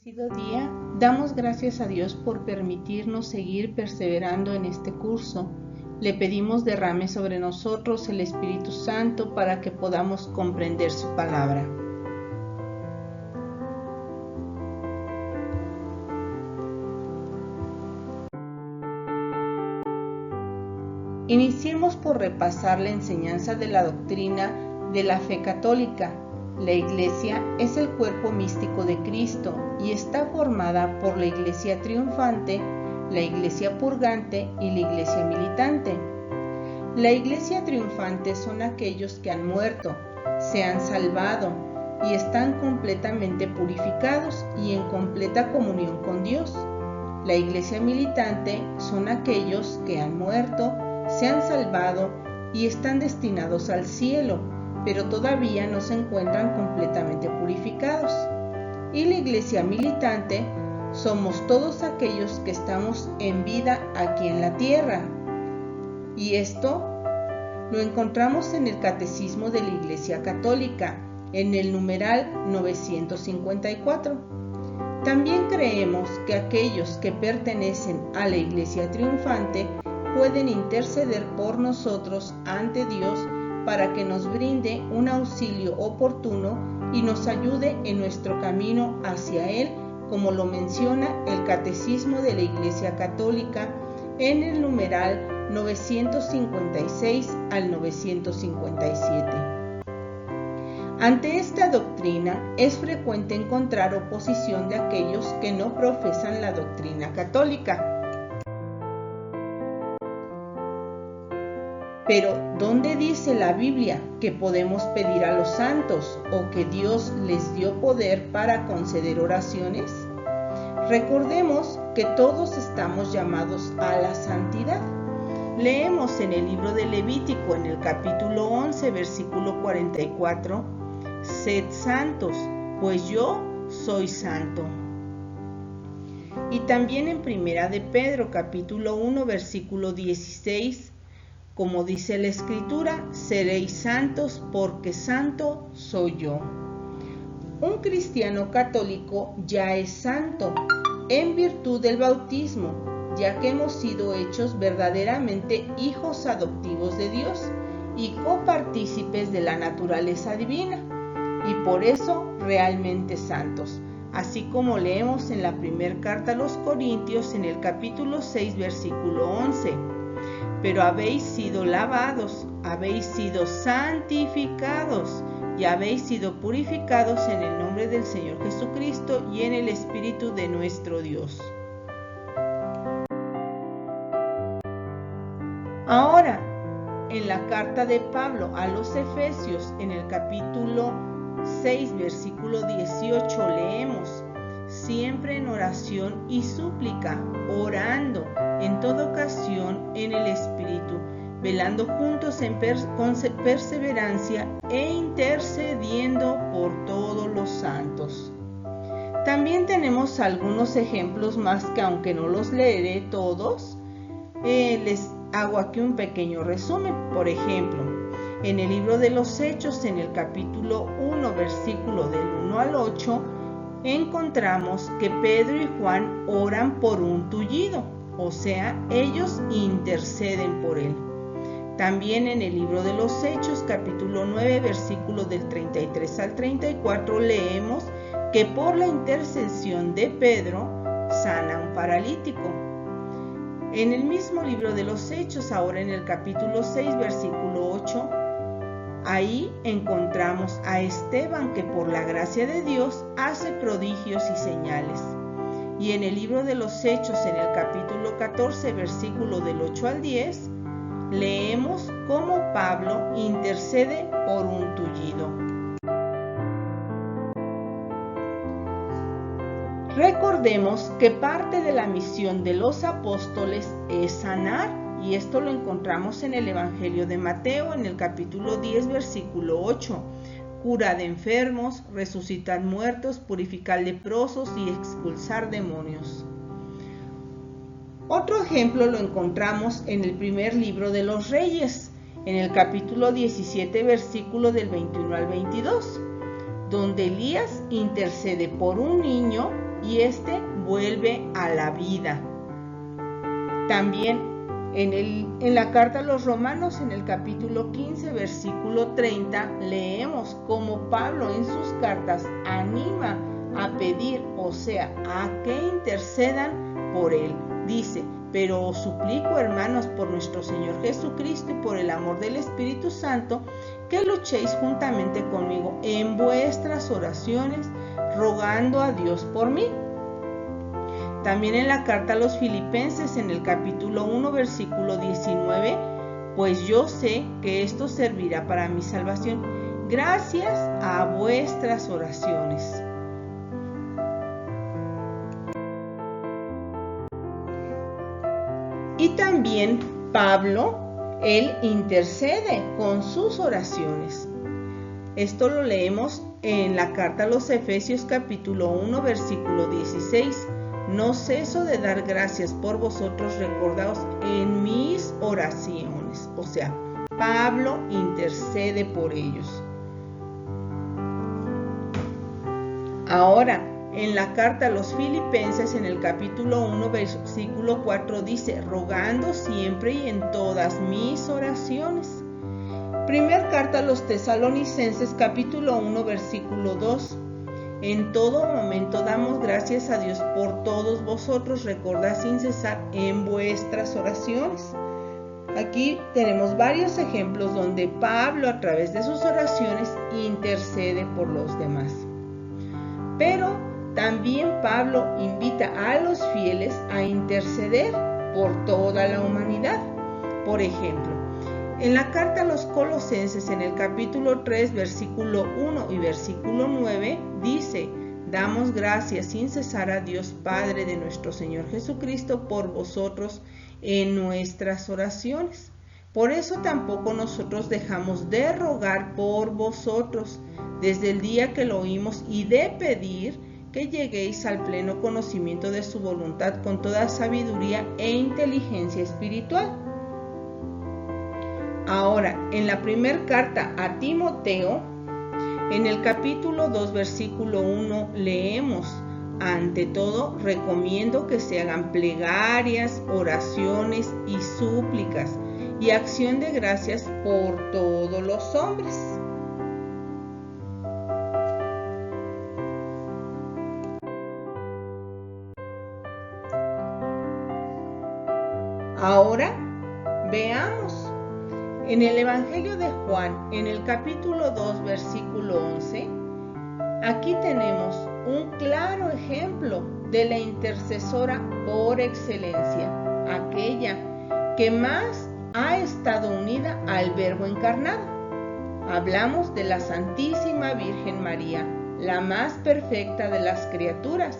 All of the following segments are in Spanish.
Bendecido día, damos gracias a Dios por permitirnos seguir perseverando en este curso. Le pedimos derrame sobre nosotros el Espíritu Santo para que podamos comprender su palabra. Iniciemos por repasar la enseñanza de la doctrina de la fe católica. La Iglesia es el cuerpo místico de Cristo y está formada por la Iglesia triunfante, la Iglesia purgante y la Iglesia militante. La Iglesia triunfante son aquellos que han muerto, se han salvado y están completamente purificados y en completa comunión con Dios. La Iglesia militante son aquellos que han muerto, se han salvado y están destinados al cielo, pero todavía no se encuentran completamente purificados. Y la Iglesia militante somos todos aquellos que estamos en vida aquí en la tierra. Y esto lo encontramos en el Catecismo de la Iglesia Católica, en el numeral 954. También creemos que aquellos que pertenecen a la Iglesia triunfante pueden interceder por nosotros ante Dios para que nos brinde un auxilio oportuno y nos ayude en nuestro camino hacia Él, como lo menciona el Catecismo de la Iglesia Católica en el numeral 956 al 957. Ante esta doctrina es frecuente encontrar oposición de aquellos que no profesan la doctrina católica. Pero, ¿dónde dice la Biblia que podemos pedir a los santos o que Dios les dio poder para conceder oraciones? Recordemos que todos estamos llamados a la santidad. Leemos en el libro de Levítico, en el capítulo 11, versículo 44, «Sed santos, pues yo soy santo». Y también en Primera de Pedro, capítulo 1, versículo 16, como dice la Escritura, seréis santos porque santo soy yo. Un cristiano católico ya es santo en virtud del bautismo, ya que hemos sido hechos verdaderamente hijos adoptivos de Dios y copartícipes de la naturaleza divina, y por eso realmente santos. Así como leemos en la primera carta a los Corintios en el capítulo 6, versículo 11. Pero habéis sido lavados, habéis sido santificados y habéis sido purificados en el nombre del Señor Jesucristo y en el Espíritu de nuestro Dios. Ahora, en la carta de Pablo a los Efesios, en el capítulo 6, versículo 18, leemos: siempre en oración y súplica, orando en toda ocasión en el Espíritu, velando juntos con perseverancia e intercediendo por todos los santos. También tenemos algunos ejemplos más que, aunque no los leeré todos, les hago aquí un pequeño resumen. Por ejemplo, en el libro de los Hechos, en el capítulo 1, versículo del 1 al 8, encontramos que Pedro y Juan oran por un tullido, o sea, ellos interceden por él. También en el libro de los Hechos, capítulo 9, versículos del 33 al 34, leemos que por la intercesión de Pedro sana a un paralítico. En el mismo libro de los Hechos, ahora en el capítulo 6, versículo 8, ahí encontramos a Esteban que por la gracia de Dios hace prodigios y señales. Y en el libro de los Hechos, en el capítulo 14, versículo del 8 al 10, leemos cómo Pablo intercede por un tullido. Recordemos que parte de la misión de los apóstoles es sanar, y esto lo encontramos en el Evangelio de Mateo, en el capítulo 10, versículo 8. Curad enfermos, resucitad muertos, purificad leprosos y expulsar demonios. Otro ejemplo lo encontramos en el primer libro de los Reyes, en el capítulo 17, versículo del 21 al 22, donde Elías intercede por un niño y éste vuelve a la vida. También en la carta a los Romanos, en el capítulo 15, versículo 30, leemos cómo Pablo en sus cartas anima a pedir, o sea, a que intercedan por él. Dice: pero os suplico, hermanos, por nuestro Señor Jesucristo y por el amor del Espíritu Santo, que luchéis juntamente conmigo en vuestras oraciones, rogando a Dios por mí. También en la carta a los Filipenses, en el capítulo 1, versículo 19, pues yo sé que esto servirá para mi salvación, gracias a vuestras oraciones. Y también Pablo, él intercede con sus oraciones. Esto lo leemos en la carta a los Efesios capítulo 1, versículo 16. No ceso de dar gracias por vosotros, recordaos en mis oraciones. O sea, Pablo intercede por ellos. Ahora, en la carta a los Filipenses, en el capítulo 1, versículo 4, dice: rogando siempre y en todas mis oraciones. Primer carta a los Tesalonicenses, capítulo 1, versículo 2. En todo momento damos gracias a Dios por todos vosotros, recordad sin cesar en vuestras oraciones. Aquí tenemos varios ejemplos donde Pablo, a través de sus oraciones, intercede por los demás. Pero también Pablo invita a los fieles a interceder por toda la humanidad. Por ejemplo, en la carta a los Colosenses, en el capítulo 3, versículo 1 y versículo 9, dice: damos gracias sin cesar a Dios Padre de nuestro Señor Jesucristo por vosotros en nuestras oraciones. Por eso tampoco nosotros dejamos de rogar por vosotros desde el día que lo oímos y de pedir que lleguéis al pleno conocimiento de su voluntad con toda sabiduría e inteligencia espiritual. Ahora, en la primera carta a Timoteo, en el capítulo 2, versículo 1, leemos: ante todo, recomiendo que se hagan plegarias, oraciones y súplicas y acción de gracias por todos los hombres. Ahora veamos en el Evangelio de Juan, en el capítulo 2, versículo 11, aquí tenemos un claro ejemplo de la intercesora por excelencia, aquella que más ha estado unida al Verbo encarnado. Hablamos de la Santísima Virgen María, la más perfecta de las criaturas,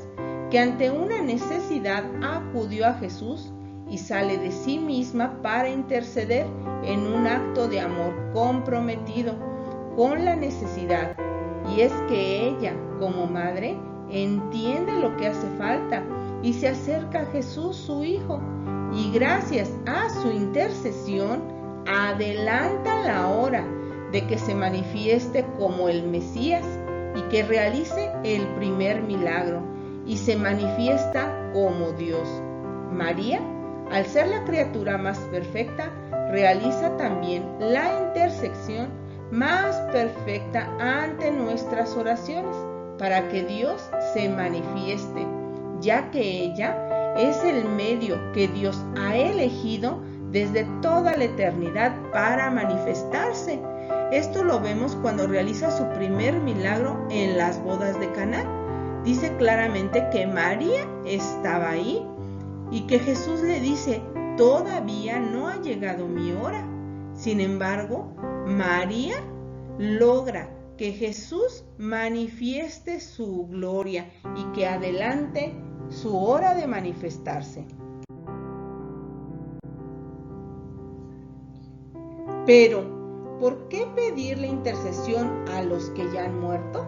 que ante una necesidad acudió a Jesús y sale de sí misma para interceder en un acto de amor comprometido con la necesidad. Y es que ella, como madre, entiende lo que hace falta y se acerca a Jesús, su Hijo, y gracias a su intercesión adelanta la hora de que se manifieste como el Mesías y que realice el primer milagro y se manifiesta como Dios. María, al ser la criatura más perfecta, realiza también la intercesión más perfecta ante nuestras oraciones para que Dios se manifieste, ya que ella es el medio que Dios ha elegido desde toda la eternidad para manifestarse. Esto lo vemos cuando realiza su primer milagro en las bodas de Caná. Dice claramente que María estaba ahí y que Jesús le dice: todavía no ha llegado mi hora. Sin embargo, María logra que Jesús manifieste su gloria y que adelante su hora de manifestarse. Pero, ¿por qué pedirle intercesión a los que ya han muerto?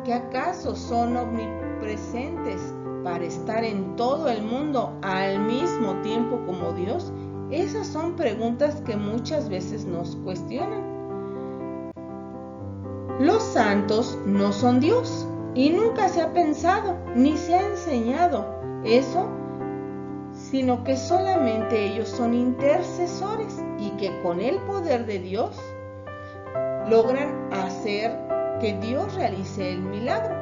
¿Que acaso son omnipresentes para estar en todo el mundo al mismo tiempo como Dios? Esas son preguntas que muchas veces nos cuestionan. Los santos no son Dios, Y nunca se ha pensado ni se ha enseñado eso, sino que solamente ellos son intercesores y que con el poder de Dios logran hacer que Dios realice el milagro.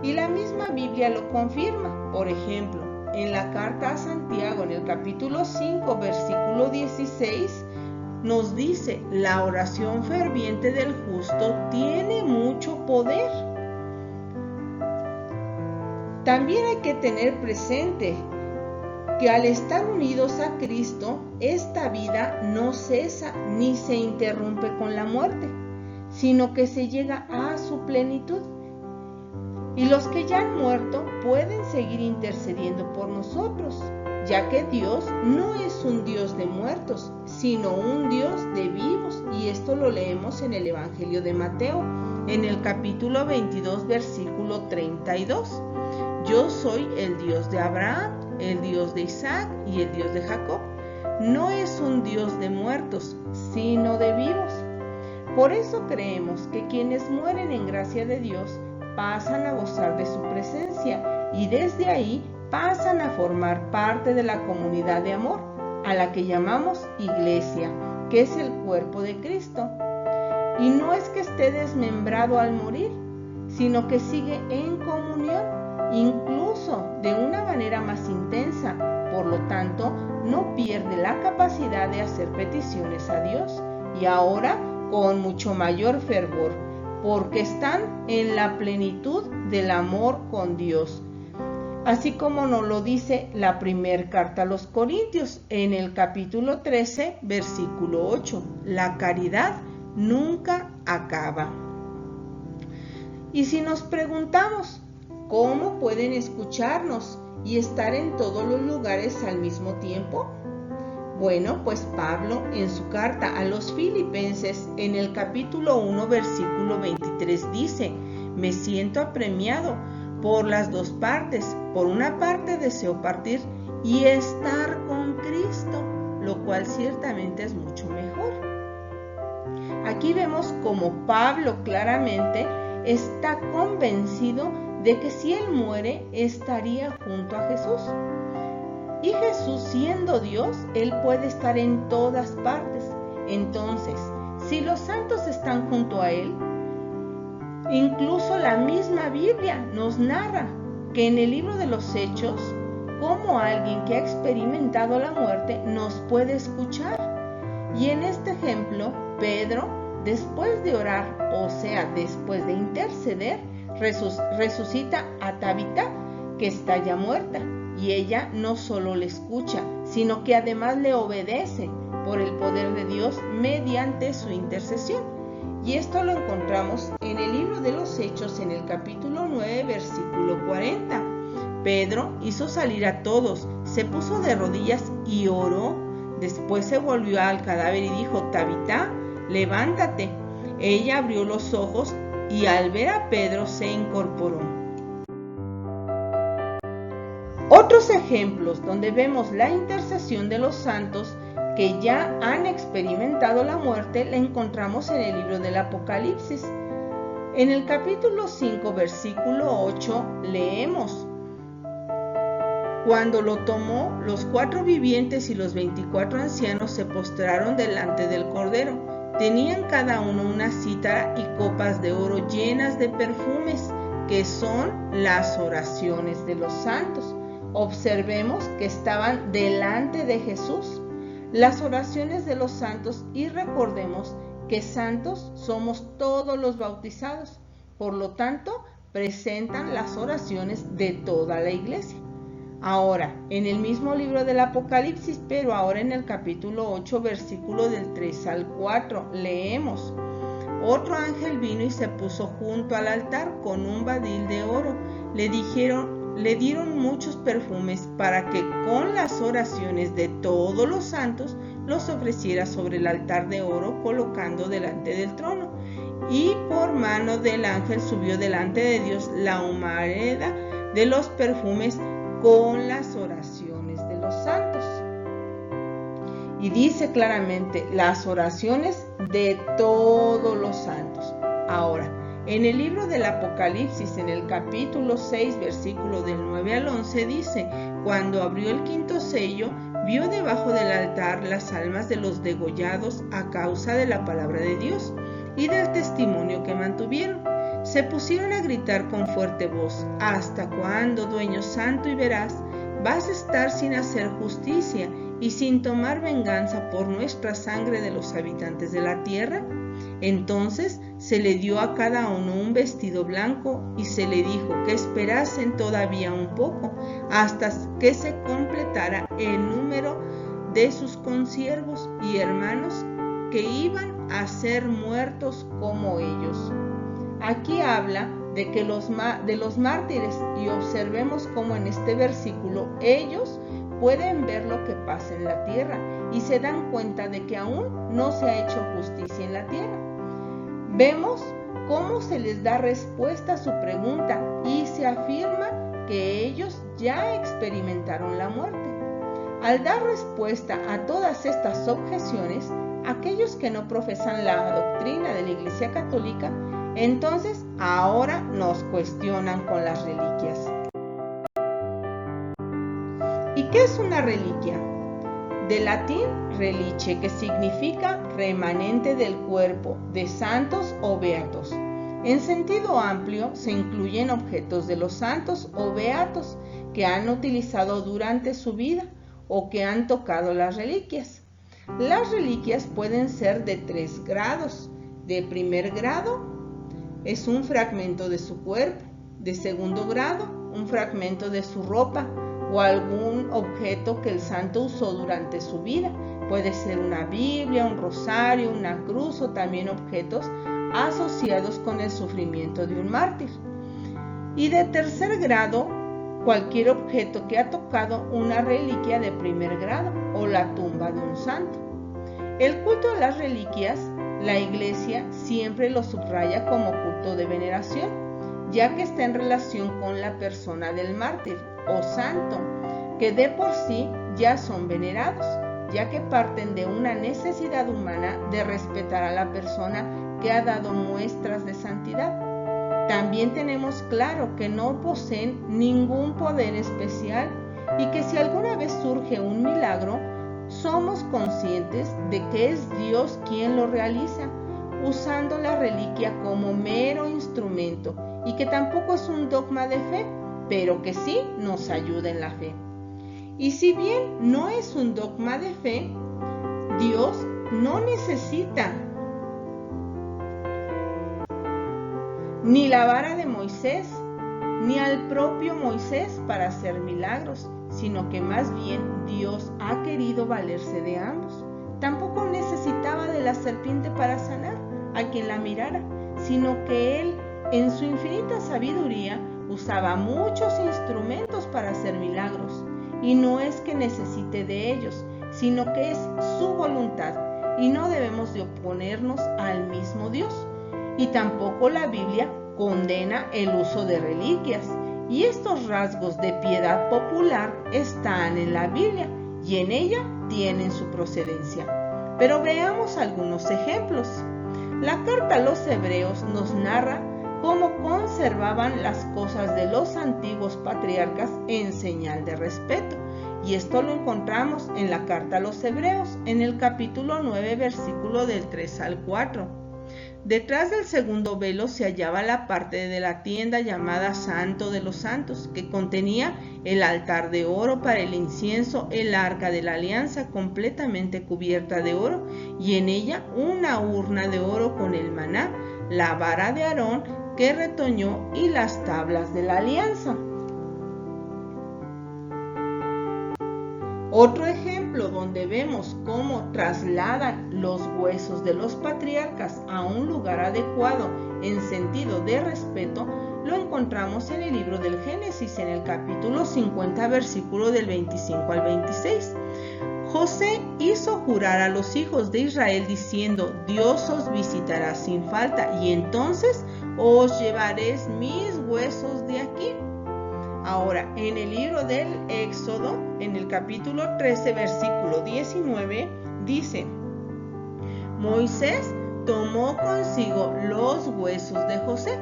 Y la misma Biblia lo confirma. Por ejemplo, en la carta a Santiago, en el capítulo 5, versículo 16, nos dice: la oración ferviente del justo tiene mucho poder. También hay que tener presente que al estar unidos a Cristo, esta vida no cesa ni se interrumpe con la muerte, sino que se llega a su plenitud. Y los que ya han muerto pueden seguir intercediendo por nosotros, ya que Dios no es un Dios de muertos, sino un Dios de vivos. Y esto lo leemos en el Evangelio de Mateo, en el capítulo 22, versículo 32. Yo soy el Dios de Abraham, el Dios de Isaac y el Dios de Jacob. No es un Dios de muertos, sino de vivos. Por eso creemos que quienes mueren en gracia de Dios pasan a gozar de su presencia y desde ahí pasan a formar parte de la comunidad de amor, a la que llamamos iglesia, que es el cuerpo de Cristo. Y no es que esté desmembrado al morir, sino que sigue en comunión, incluso de una manera más intensa. Por lo tanto, no pierde la capacidad de hacer peticiones a Dios, y ahora con mucho mayor fervor, porque están en la plenitud del amor con Dios. Así como nos lo dice la primera carta a los Corintios, en el capítulo 13, versículo 8. La caridad nunca acaba. Y si nos preguntamos, ¿cómo pueden escucharnos y estar en todos los lugares al mismo tiempo? Bueno, pues Pablo en su carta a los Filipenses, en el capítulo 1, versículo 23 dice: me siento apremiado por las dos partes. Por una parte deseo partir y estar con Cristo, lo cual ciertamente es mucho mejor. Aquí vemos como Pablo claramente está convencido de que si él muere, estaría junto a Jesús. Y Jesús, siendo Dios, él puede estar en todas partes. Entonces, si los santos están junto a él, incluso la misma Biblia nos narra que en el libro de los Hechos, como alguien que ha experimentado la muerte nos puede escuchar. Y en este ejemplo, Pedro, después de orar, o sea, después de interceder, resucita a Tabita, que está ya muerta. Y ella no solo le escucha, sino que además le obedece por el poder de Dios mediante su intercesión. Y esto lo encontramos en el libro de los Hechos, en el capítulo 9, versículo 40. Pedro hizo salir a todos, se puso de rodillas y oró. Después se volvió al cadáver y dijo: Tabita, levántate. Ella abrió los ojos y al ver a Pedro se incorporó. Otros ejemplos donde vemos la intercesión de los santos que ya han experimentado la muerte la encontramos en el libro del Apocalipsis. En el capítulo 5, versículo 8, leemos: Cuando lo tomó, los 4 vivientes y los 24 ancianos se postraron delante del Cordero. Tenían cada uno una cítara y copas de oro llenas de perfumes, que son las oraciones de los santos. Observemos que estaban delante de Jesús, las oraciones de los santos, y recordemos que santos somos todos los bautizados. Por lo tanto, presentan las oraciones de toda la iglesia. Ahora, en el mismo libro del Apocalipsis, pero ahora en el capítulo 8, versículo del 3 al 4, leemos: Otro ángel vino y se puso junto al altar con un badil de oro. Le dieron muchos perfumes para que con las oraciones de todos los santos los ofreciera sobre el altar de oro colocando delante del trono. Y por mano del ángel subió delante de Dios la humareda de los perfumes con las oraciones de los santos. Y dice claramente las oraciones de todos los santos. Ahora, En el libro del Apocalipsis, en el capítulo 6, versículo del 9 al 11, dice: cuando abrió el quinto sello, vio debajo del altar las almas de los degollados a causa de la palabra de Dios y del testimonio que mantuvieron. Se pusieron a gritar con fuerte voz: ¿hasta cuándo, dueño santo y veraz, vas a estar sin hacer justicia y sin tomar venganza por nuestra sangre de los habitantes de la tierra? Entonces se le dio a cada uno un vestido blanco y se le dijo que esperasen todavía un poco hasta que se completara el número de sus consiervos y hermanos que iban a ser muertos como ellos. Aquí habla de los mártires, y observemos cómo en este versículo ellos pueden ver lo que pasa en la tierra y se dan cuenta de que aún no se ha hecho justicia en la tierra. Vemos cómo se les da respuesta a su pregunta y se afirma que ellos ya experimentaron la muerte. Al dar respuesta a todas estas objeciones, aquellos que no profesan la doctrina de la Iglesia Católica, entonces ahora nos cuestionan con las reliquias. ¿Y qué es una reliquia? Del latín relice, que significa remanente del cuerpo de santos o beatos. En sentido amplio se incluyen objetos de los santos o beatos que han utilizado durante su vida o que han tocado las reliquias. Las reliquias pueden ser de 3 grados. De primer grado es un fragmento de su cuerpo. De segundo grado, un fragmento de su ropa o algún objeto que el santo usó durante su vida. Puede ser una Biblia, un rosario, una cruz o también objetos asociados con el sufrimiento de un mártir. Y de tercer grado, cualquier objeto que ha tocado una reliquia de primer grado o la tumba de un santo. El culto a las reliquias, la Iglesia siempre lo subraya como culto de veneración, ya que está en relación con la persona del mártir o santo, que de por sí ya son venerados, ya que parten de una necesidad humana de respetar a la persona que ha dado muestras de santidad. También tenemos claro que no poseen ningún poder especial y que si alguna vez surge un milagro, somos conscientes de que es Dios quien lo realiza, usando la reliquia como mero instrumento, y que tampoco es un dogma de fe, pero que sí nos ayuda en la fe. Y si bien no es un dogma de fe, Dios no necesita ni la vara de Moisés, ni al propio Moisés para hacer milagros, sino que más bien Dios ha querido valerse de ambos. Tampoco necesitaba de la serpiente para sanar a quien la mirara, sino que Él, en su infinita sabiduría, usaba muchos instrumentos para hacer milagros. Y no es que necesite de ellos, sino que es su voluntad, y no debemos de oponernos al mismo Dios. Y tampoco la Biblia condena el uso de reliquias, y estos rasgos de piedad popular están en la Biblia y en ella tienen su procedencia. Pero veamos algunos ejemplos. La carta a los Hebreos nos narra cómo conservaban las cosas de los antiguos patriarcas en señal de respeto, y esto lo encontramos en la carta a los Hebreos, en el capítulo 9, versículo del 3 al 4. Detrás del segundo velo se hallaba la parte de la tienda llamada Santo de los Santos, que contenía el altar de oro para el incienso, el arca de la alianza completamente cubierta de oro, y en ella una urna de oro con el maná, la vara de Aarón que retoñó y las tablas de la alianza. Otro ejemplo donde vemos cómo trasladan los huesos de los patriarcas a un lugar adecuado en sentido de respeto, lo encontramos en el libro del Génesis, en el capítulo 50, versículo del 25 al 26. José hizo jurar a los hijos de Israel diciendo: Dios os visitará sin falta, y entonces os llevaréis mis huesos de aquí. Ahora, en el libro del Éxodo, en el capítulo 13, versículo 19, dice: Moisés tomó consigo los huesos de José,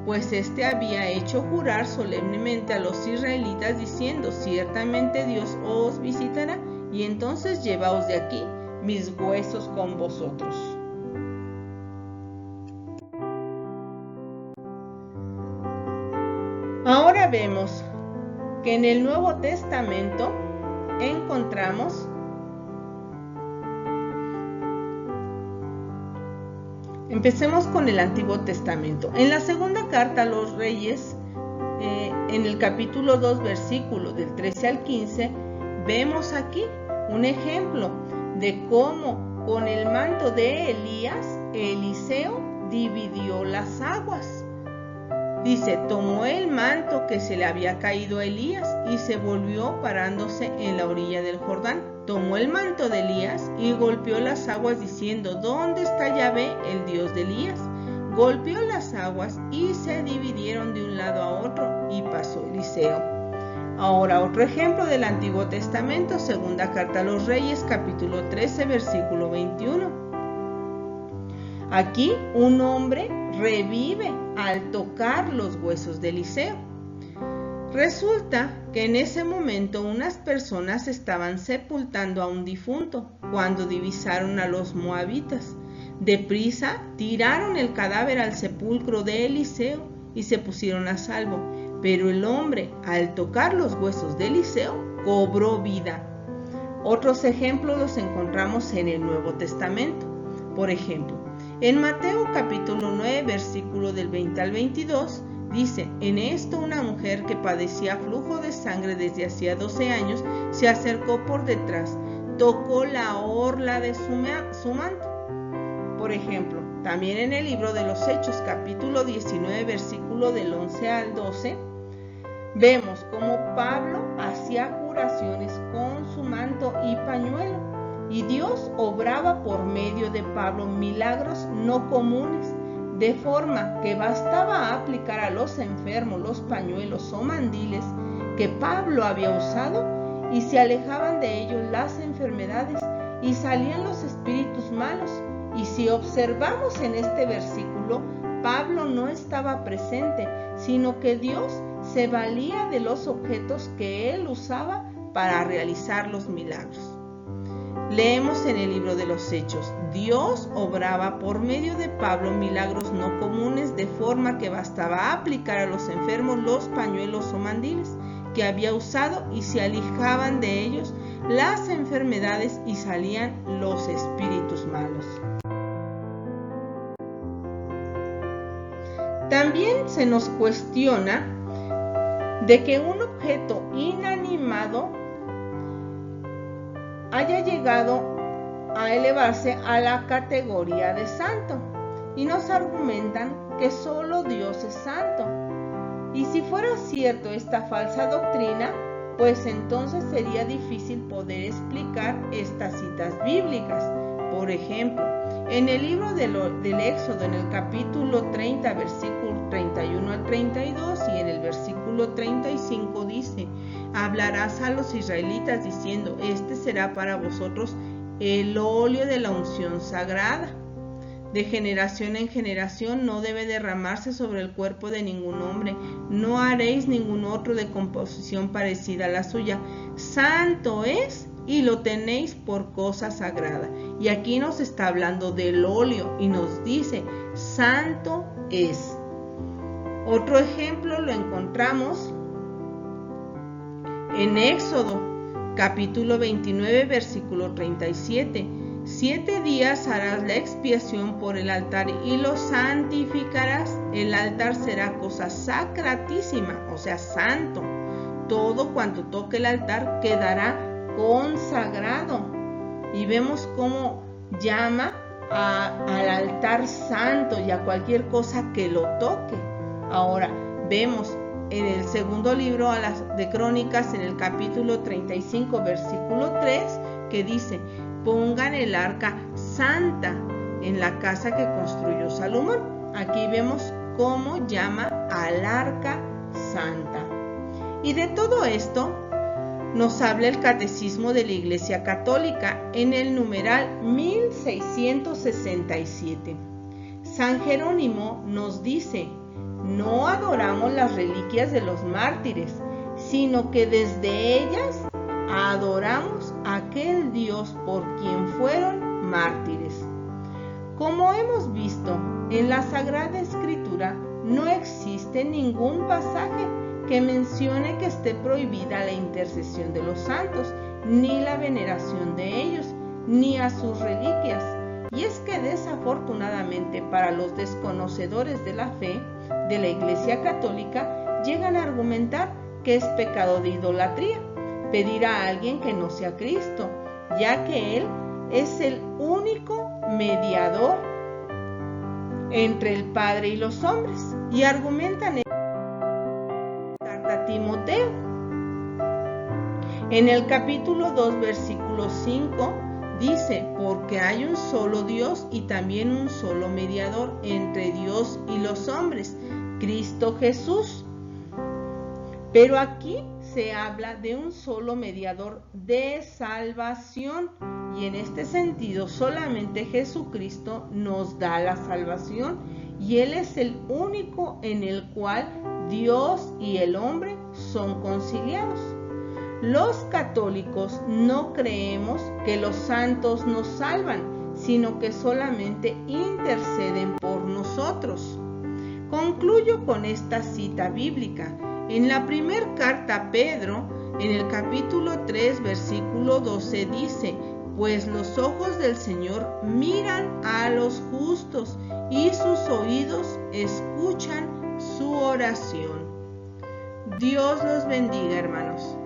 pues éste había hecho jurar solemnemente a los israelitas diciendo: ciertamente Dios os visitará, y entonces llevaos de aquí mis huesos con vosotros. Ahora vemos que en el Nuevo Testamento encontramos Empecemos con el Antiguo Testamento. En la segunda carta a los Reyes, en el capítulo 2, versículos del 13 al 15, vemos aquí un ejemplo de cómo con el manto de Elías, Eliseo dividió las aguas. Dice: tomó el manto que se le había caído a Elías y se volvió parándose en la orilla del Jordán. Tomó el manto de Elías y golpeó las aguas diciendo: ¿dónde está Yahvé, el Dios de Elías? Golpeó las aguas y se dividieron de un lado a otro, y pasó Eliseo. Ahora otro ejemplo del Antiguo Testamento, segunda carta a los Reyes, capítulo 13, versículo 21. Aquí un hombre revive al tocar los huesos de Eliseo. Resulta que en ese momento unas personas estaban sepultando a un difunto cuando divisaron a los moabitas. Deprisa tiraron el cadáver al sepulcro de Eliseo y se pusieron a salvo. Pero el hombre, al tocar los huesos de Eliseo, cobró vida. Otros ejemplos los encontramos en el Nuevo Testamento. Por ejemplo, en Mateo capítulo 9, versículo del 20 al 22, dice: en esto una mujer que padecía flujo de sangre desde hacía 12 años se acercó por detrás, tocó la orla de su manto. Por ejemplo, también en el libro de los Hechos capítulo 19, versículo del 11 al 12, vemos cómo Pablo hacía curaciones con su manto y pañuelo, y Dios obraba por medio de Pablo milagros no comunes, de forma que bastaba aplicar a los enfermos los pañuelos o mandiles que Pablo había usado y se alejaban de ellos las enfermedades y salían los espíritus malos. Y si observamos en este versículo, Pablo no estaba presente, sino que Dios se valía de los objetos que él usaba para realizar los milagros. Leemos en el libro de los Hechos: Dios obraba por medio de Pablo milagros no comunes, de forma que bastaba aplicar a los enfermos los pañuelos o mandiles que había usado y se alejaban de ellos las enfermedades y salían los espíritus malos. También se nos cuestiona de que un objeto inanimado haya llegado a elevarse a la categoría de santo, y nos argumentan que solo Dios es santo. Y si fuera cierto esta falsa doctrina, pues entonces sería difícil poder explicar estas citas bíblicas. Por ejemplo, en el libro del Éxodo, en el capítulo 30, versículo 31 al 32, y en el versículo 35 dice: hablarás a los israelitas diciendo: este será para vosotros el óleo de la unción sagrada. De generación en generación no debe derramarse sobre el cuerpo de ningún hombre. No haréis ningún otro de composición parecida a la suya. Santo es y lo tenéis por cosa sagrada. Y aquí nos está hablando del óleo y nos dice: santo es. Otro ejemplo lo encontramos en Éxodo capítulo 29, versículo 37. 7 días harás la expiación por el altar y lo santificarás. El altar será cosa sacratísima, o sea, santo. Todo cuanto toque el altar quedará consagrado. Y vemos cómo llama al altar santo y a cualquier cosa que lo toque. Ahora vemos en el segundo libro de Crónicas, en el capítulo 35, versículo 3, que dice: pongan el arca santa en la casa que construyó Salomón. Aquí vemos cómo llama al arca santa. Y de todo esto nos habla el Catecismo de la Iglesia Católica en el numeral 1667. San Jerónimo nos dice: no adoramos las reliquias de los mártires, sino que desde ellas adoramos a aquel Dios por quien fueron mártires. Como hemos visto, en la Sagrada Escritura no existe ningún pasaje que mencione que esté prohibida la intercesión de los santos, ni la veneración de ellos, ni a sus reliquias. Y es que desafortunadamente para los desconocedores de la fe de la Iglesia Católica llegan a argumentar que es pecado de idolatría pedir a alguien que no sea Cristo, ya que Él es el único mediador entre el Padre y los hombres, y argumentan en la carta a Timoteo. En el capítulo 2, versículo 5, dice: porque hay un solo Dios y también un solo mediador entre Dios y los hombres, Cristo Jesús. Pero aquí se habla de un solo mediador de salvación, y en este sentido solamente Jesucristo nos da la salvación, y Él es el único en el cual Dios y el hombre son conciliados. Los católicos no creemos que los santos nos salvan, sino que solamente interceden por nosotros. Concluyo con esta cita bíblica. En la primera carta a Pedro, en el capítulo 3, versículo 12, dice: pues los ojos del Señor miran a los justos y sus oídos escuchan su oración. Dios los bendiga, hermanos.